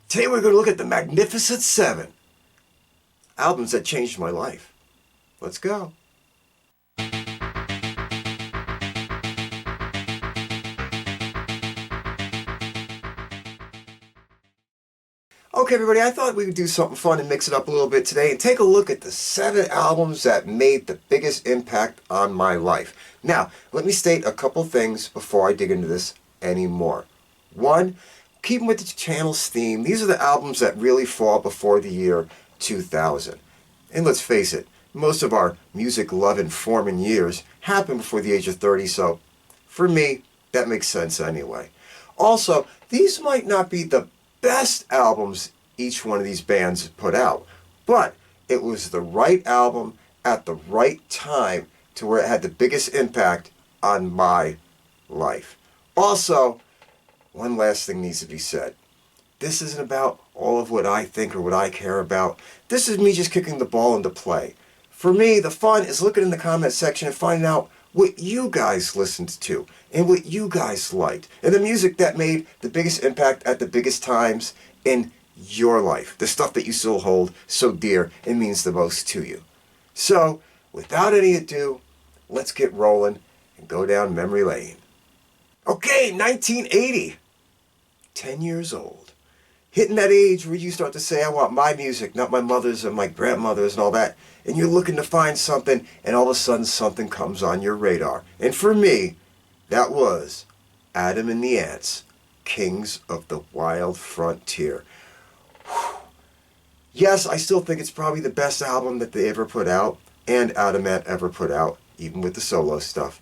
Today we're going to look at the Magnificent Seven, albums that changed my life. Let's go. Okay, everybody, I thought we would do something fun and mix it up a little bit today and take a look at the 7 albums that made the biggest impact on my life. Now, let me state a couple things before I dig into this anymore. One, keeping with the channel's theme, these are the albums that really fall before the year 2000. And let's face it, most of our music love and forming years happened before the age of 30, so for me, that makes sense anyway. Also, these might not be the best albums each one of these bands put out, but it was the right album at the right time to where it had the biggest impact on my life. Also, one last thing needs to be said. This isn't about all of what I think or what I care about. This is me just kicking the ball into play. For me, the fun is looking in the comment section and finding out what you guys listened to and what you guys liked and the music that made the biggest impact at the biggest times in your life, the stuff that you still hold so dear and means the most to you. So, without any ado, let's get rolling and go down memory lane. Okay, 1980, 10 years old, hitting that age where you start to say, I want my music, not my mother's and my grandmother's and all that. And you're looking to find something, and all of a sudden something comes on your radar. And for me, that was Adam and the Ants, Kings of the Wild Frontier. Whew. Yes, I still think it's probably the best album that they ever put out, and Adam Ant ever put out, even with the solo stuff.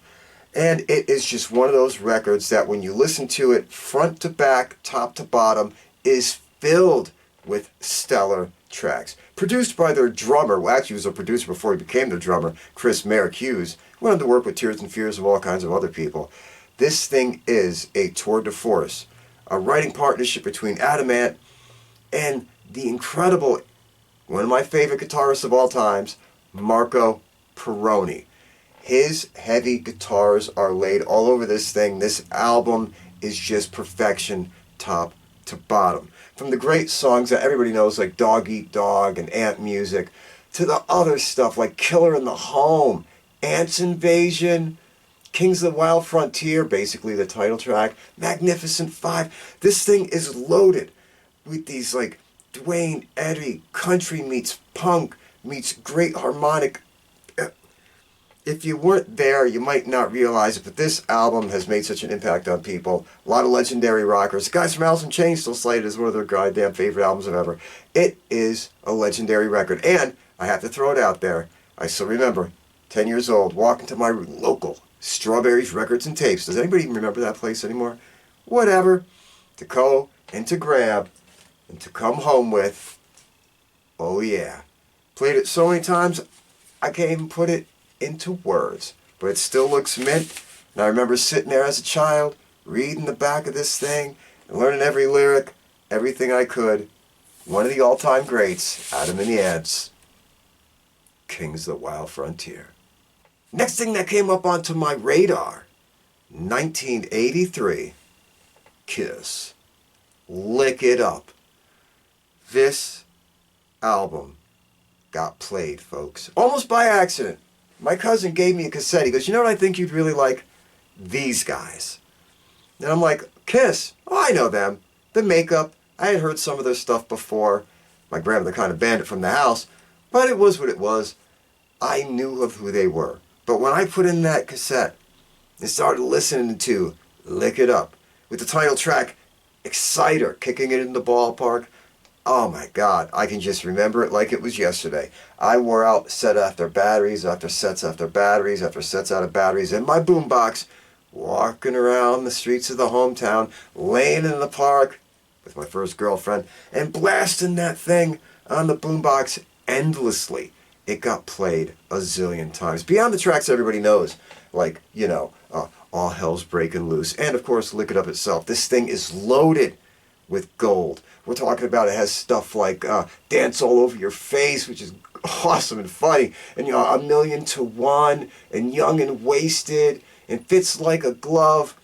And it is just one of those records that when you listen to it front to back, top to bottom, is filled with stellar tracks. Produced by their drummer, well actually he was a producer before he became the drummer, Chris Marek-Hughes. Went on to work with Tears and Fears of all kinds of other people. This thing is a tour de force, a writing partnership between Adam Ant and the incredible, one of my favorite guitarists of all times, Marco Pirroni. His heavy guitars are laid all over this thing. This album is just perfection, top to bottom. From the great songs that everybody knows like Dog Eat Dog and Ant Music, to the other stuff like Killer in the Home, Ants Invasion, Kings of the Wild Frontier, basically the title track, Magnificent Five. This thing is loaded with these like Dwayne Eddy, country meets punk, meets great harmonic. If you weren't there, you might not realize it, but this album has made such an impact on people. A lot of legendary rockers. The guys from Alice in Chains still cite it as one of their goddamn favorite albums of ever. It is a legendary record. And I have to throw it out there. I still remember, 10 years old, walking to my local Strawberries Records and Tapes. Does anybody even remember that place anymore? Whatever. To go and to grab and to come home with. Oh yeah. Played it so many times, I can't even put it into words, but it still looks mint. And I remember sitting there as a child, reading the back of this thing, and learning every lyric, everything I could. One of the all-time greats, Adam and the Ants, Kings of the Wild Frontier. Next thing that came up onto my radar, 1983, Kiss, Lick It Up. This album got played, folks, almost by accident. My cousin gave me a cassette. He goes, you know what I think you'd really like? These guys. And I'm like, Kiss? Oh, I know them. The Makeup. I had heard some of their stuff before. My grandmother kind of banned it from the house. But it was what it was. I knew of who they were. But when I put in that cassette and started listening to Lick It Up, with the title track, Exciter, kicking it in the ballpark, oh my God, I can just remember it like it was yesterday. I wore out set after batteries, after sets after batteries, after sets out of batteries in my boombox, walking around the streets of the hometown, laying in the park with my first girlfriend, and blasting that thing on the boombox endlessly. It got played a zillion times. Beyond the tracks everybody knows, like, All Hell's Breaking Loose, and of course, Lick It Up itself. This thing is loaded with gold. We're talking about it has stuff like Dance All Over Your Face, which is awesome and funny, and A Million to One, and Young and Wasted, and Fits Like a Glove.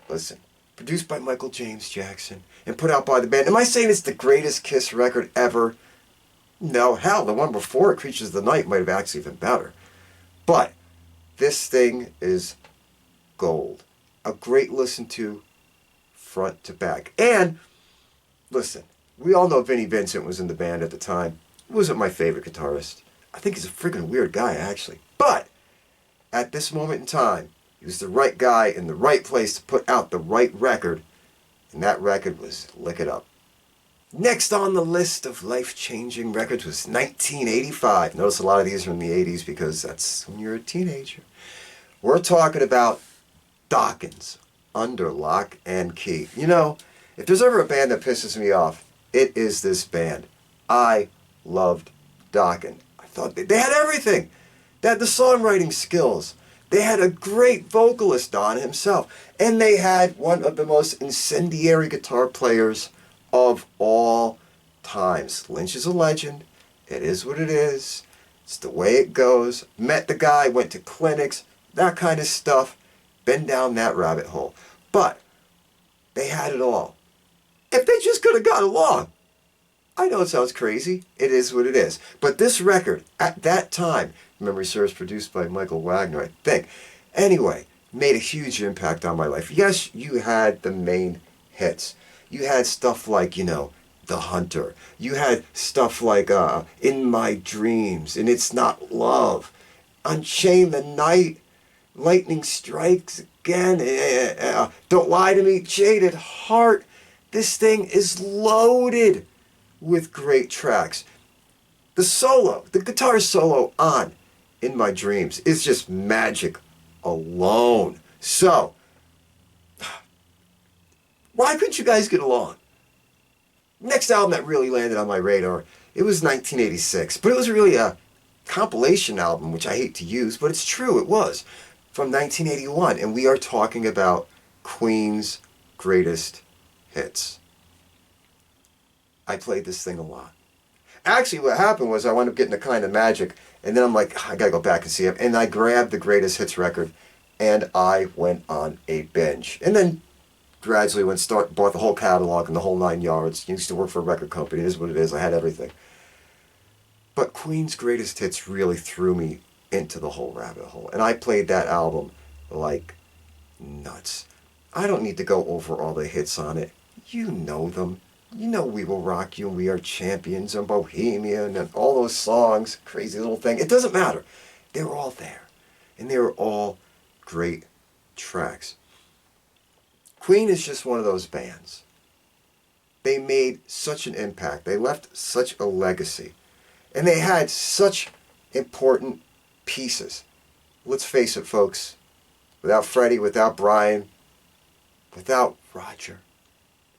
Listen, produced by Michael James Jackson, and put out by the band. Am I saying it's the greatest Kiss record ever? No, hell, the one before it, Creatures of the Night, might have actually been better. But this thing is gold. A great listen to front to back. And, listen, we all know Vinnie Vincent was in the band at the time. He wasn't my favorite guitarist. I think he's a freaking weird guy, actually. But, at this moment in time, he was the right guy in the right place to put out the right record. And that record was Lick It Up. Next on the list of life-changing records was 1985. Notice a lot of these are in the 80s because that's when you're a teenager. We're talking about Dokkens, Under Lock and Key. You know, if there's ever a band that pisses me off, it is this band. I loved Dokken. I thought they had everything. They had the songwriting skills. They had a great vocalist, Don himself. And they had one of the most incendiary guitar players of all times. Lynch is a legend. It is what it is. It's the way it goes. Met the guy, went to clinics, that kind of stuff. Been down that rabbit hole. But they had it all. If they just could have got along. I know it sounds crazy. It is what it is. But this record, at that time, memory serves, produced by Michael Wagner, I think. Anyway, made a huge impact on my life. Yes, you had the main hits. You had stuff like, The Hunter. You had stuff like In My Dreams, and It's Not Love. Unchain the Night, Lightning Strikes Again, Don't Lie to Me, Jaded Heart. This thing is loaded with great tracks. The guitar solo on In My Dreams is just magic alone. So, why couldn't you guys get along? Next album that really landed on my radar, it was 1986, but it was really a compilation album, which I hate to use, but it's true, it was, from 1981, and we are talking about Queen's Greatest Hits. I played this thing a lot. Actually, what happened was I wound up getting a Kind of Magic, and then I'm like, I gotta go back and see it, and I grabbed the Greatest Hits record, and I went on a binge. And then gradually bought the whole catalog and the whole 9 yards. Used to work for a record company. It is what it is. I had everything. But Queen's Greatest Hits really threw me into the whole rabbit hole. And I played that album like nuts. I don't need to go over all the hits on it. You know them. You know We Will Rock You and We Are Champions and Bohemian and all those songs. Crazy Little Thing. It doesn't matter. They were all there. And they were all great tracks. Queen is just one of those bands. They made such an impact. They left such a legacy. And they had such important pieces. Let's face it, folks. Without Freddie, without Brian, without Roger,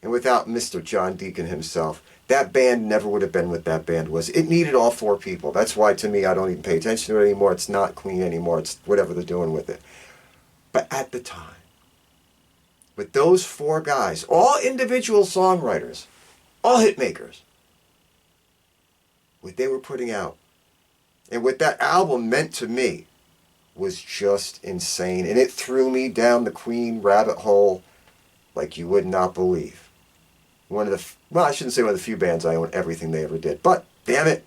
and without Mr. John Deacon himself, that band never would have been what that band was. It needed all four people. That's why, to me, I don't even pay attention to it anymore. It's not Queen anymore. It's whatever they're doing with it. But at the time, with those four guys, all individual songwriters, all hit makers, what they were putting out, and what that album meant to me was just insane. And it threw me down the Queen rabbit hole like you would not believe. I shouldn't say one of the few bands I own everything they ever did. But, damn it,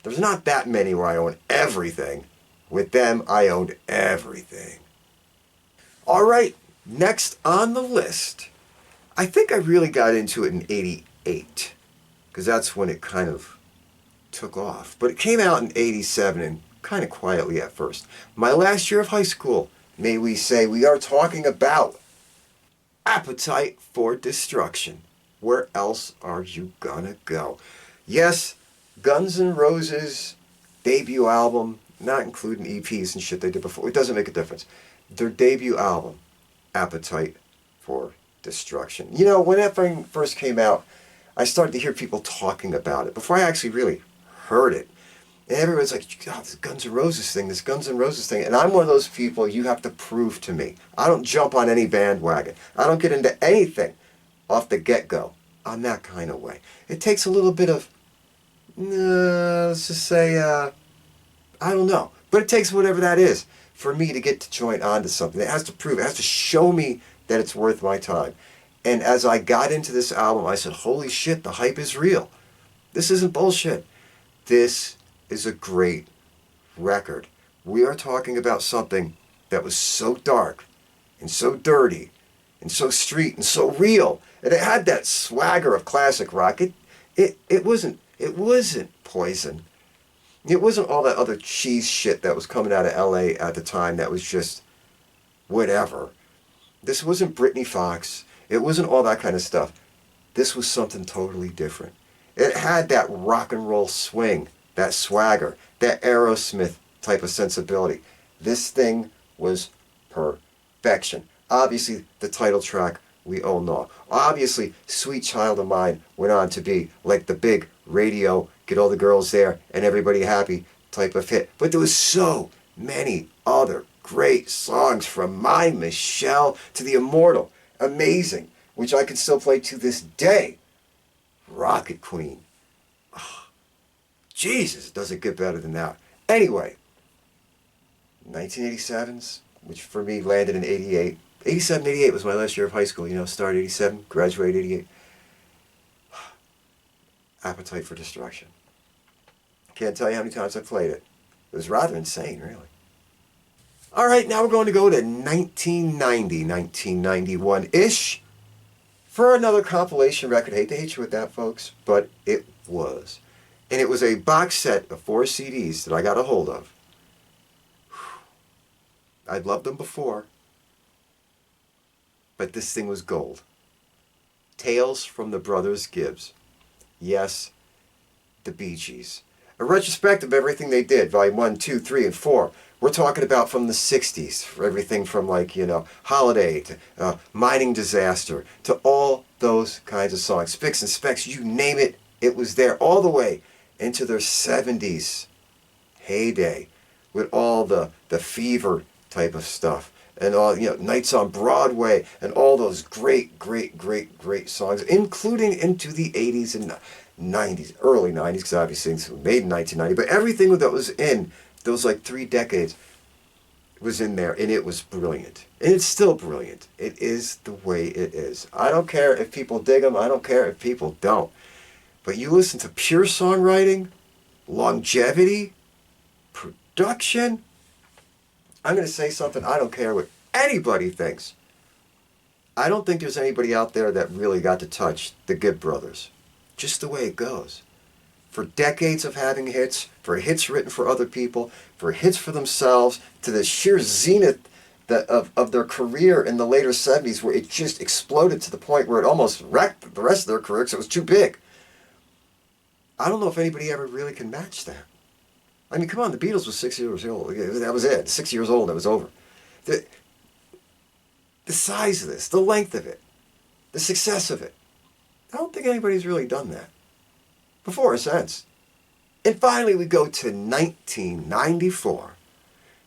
there's not that many where I own everything. With them, I owned everything. All right. Next on the list, I think I really got into it in 88, because that's when it kind of took off. But it came out in 87 and kind of quietly at first. My last year of high school, may we say, we are talking about Appetite for Destruction. Where else are you gonna go? Yes, Guns N' Roses debut album, not including EPs and shit they did before. It doesn't make a difference. Their debut album, Appetite for Destruction. You know, when that thing first came out, I started to hear people talking about it before I actually really heard it. And everyone's like, God, this Guns N' Roses thing, this Guns N' Roses thing. And I'm one of those people you have to prove to me. I don't jump on any bandwagon. I don't get into anything off the get-go. I'm that kind of way. It takes a little bit of, let's just say, I don't know. But it takes whatever that is for me to get to join on to something. It has to prove, it has to show me that it's worth my time. And as I got into this album, I said, holy shit, the hype is real. This isn't bullshit. This is a great record. We are talking about something that was so dark and so dirty and so street and so real. And it had that swagger of classic rock. It wasn't Poison. It wasn't all that other cheese shit that was coming out of LA at the time that was just whatever. This wasn't Britney Fox. It wasn't all that kind of stuff. This was something totally different. It had that rock and roll swing, that swagger, that Aerosmith type of sensibility. This thing was perfection. Obviously, the title track we all know. Obviously, Sweet Child of Mine went on to be like the big radio, get all the girls there and everybody happy type of hit. But there was so many other great songs, from My Michelle to the immortal, amazing, which I can still play to this day, Rocket Queen. Oh, Jesus, does it get better than that? Anyway, 1987's, which for me landed in 88. 87, 88 was my last year of high school, started 87, graduated 88. Appetite for Destruction. Can't tell you how many times I played it. It was rather insane, really. All right, now we're going to go to 1990, 1991-ish for another compilation record. I hate to hit you with that, folks, but it was. And it was a box set of 4 CDs that I got a hold of. I'd loved them before, but this thing was gold. Tales from the Brothers Gibbs. Yes, the Bee Gees. A retrospective of everything they did, volume 1, 2, 3, and 4. We're talking about from the 60s, for everything from Holiday to Mining Disaster to all those kinds of songs. Spicks and Specks, you name it, it was there all the way into their 70s heyday with all the Fever type of stuff. And all, Nights on Broadway, and all those great, great, great, great songs, including into the 80s and 90s, early 90s, because obviously things were made in 1990, but everything that was in those 3 decades was in there, and it was brilliant. And it's still brilliant. It is the way it is. I don't care if people dig them, I don't care if people don't. But you listen to pure songwriting, longevity, production, I'm going to say something, I don't care what anybody thinks. I don't think there's anybody out there that really got to touch the Gibb brothers. Just the way it goes. For decades of having hits, for hits written for other people, for hits for themselves, to the sheer zenith of their career in the later 70s, where it just exploded to the point where it almost wrecked the rest of their career because it was too big. I don't know if anybody ever really can match that. I mean, come on, the Beatles was 6 years old. That was it. 6 years old, it was over. The size of this, the length of it, the success of it. I don't think anybody's really done that before or since. And finally, we go to 1994,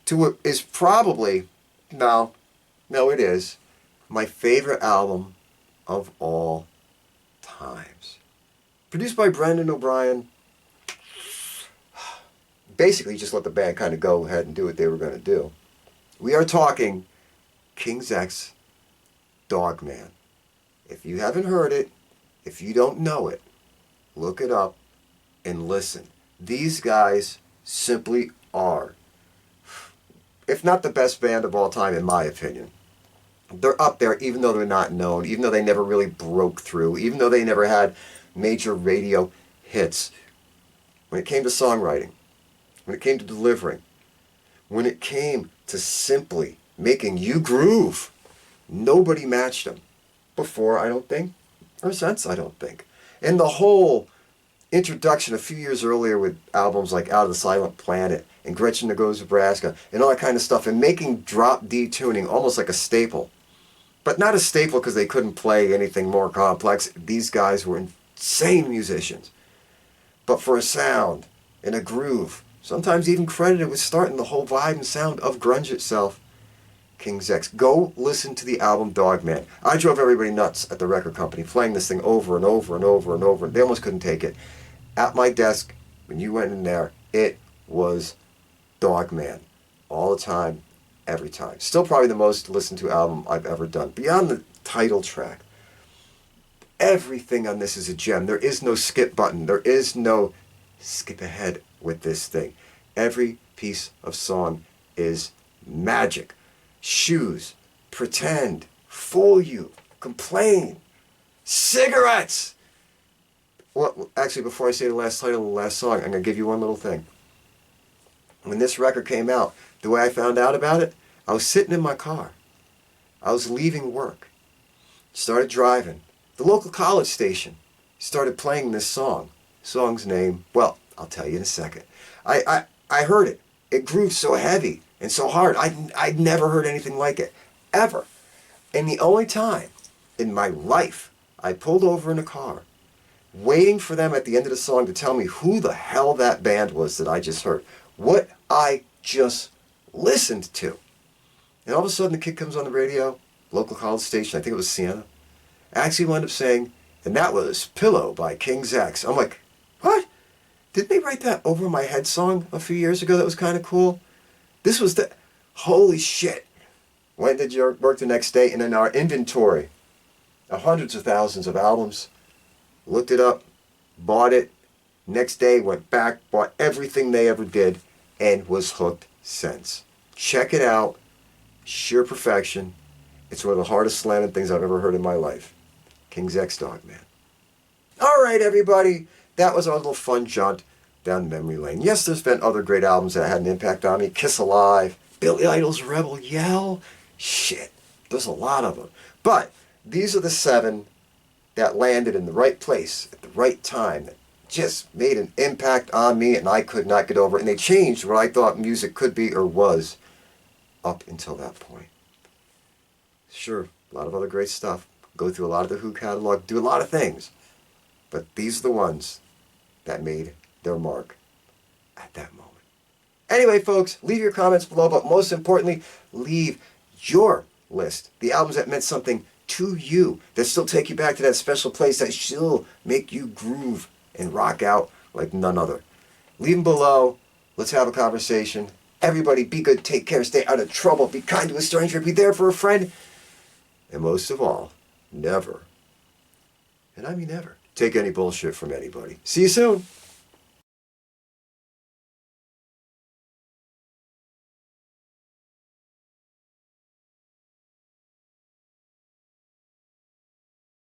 to what is probably, no, it is, my favorite album of all times. Produced by Brendan O'Brien. Basically, just let the band kind of go ahead and do what they were going to do. We are talking King's X, Dog Man. If you haven't heard it, if you don't know it, look it up and listen. These guys simply are, if not the best band of all time, in my opinion. They're up there, even though they're not known, even though they never really broke through, even though they never had major radio hits. When it came to songwriting, when it came to delivering, when it came to simply making you groove, nobody matched them. Before, I don't think, or since, I don't think. And the whole introduction a few years earlier with albums like Out of the Silent Planet and Gretchen Goes to Nebraska and all that kind of stuff, and making drop D tuning almost like a staple. But not a staple because they couldn't play anything more complex. These guys were insane musicians. But for a sound and a groove, sometimes even credited with starting the whole vibe and sound of grunge itself, King's X. Go listen to the album Dog Man. I drove everybody nuts at the record company, playing this thing over and over and over and over. They almost couldn't take it. At my desk, when you went in there, it was Dog Man. All the time, every time. Still probably the most listened to album I've ever done. Beyond the title track, Everything on this is a gem. There is no skip button. There is no skip ahead with this thing. Every piece of song is magic. Shoes, Pretend, Fool You, Complain, Cigarettes. Well, actually, before I say the last title of the last song, I'm going to give you one little thing. When this record came out, the way I found out about it, I was sitting in my car. I was leaving work. Started driving. The local college station started playing this song. Song's name, well, I'll tell you in a second. I heard it. It grooved so heavy and so hard. I'd never heard anything like it, ever. And the only time in my life I pulled over in a car, waiting for them at the end of the song to tell me who the hell that band was that I just heard. What I just listened to. And all of a sudden the kid comes on the radio, local college station, I think it was Siena, actually wound up saying, and that was Pillow by King's X. I'm like, what? Didn't they write that Over My Head song a few years ago that was kind of cool? This was the, holy shit. Went to work the next day, and in our inventory of hundreds of thousands of albums, looked it up, bought it, next day went back, bought everything they ever did, and was hooked since. Check it out. Sheer perfection. It's one of the hardest slamming things I've ever heard in my life. King's X Dog, man. All right, everybody. That was our little fun jaunt down memory lane. Yes, there's been other great albums that had an impact on me. Kiss Alive, Billy Idol's Rebel Yell. Shit, there's a lot of them. But these are the 7 that landed in the right place at the right time, that just made an impact on me, and I could not get over it. And they changed what I thought music could be or was up until that point. Sure, a lot of other great stuff. Go through a lot of the Who catalog, do a lot of things. But these are the ones that made their mark at that moment. Anyway, folks, leave your comments below, but most importantly, leave your list. The albums that meant something to you, that still take you back to that special place, that still make you groove and rock out like none other. Leave them below. Let's have a conversation. Everybody be good, take care, stay out of trouble, be kind to a stranger, be there for a friend. And most of all, never, and I mean never, take any bullshit from anybody. See you soon.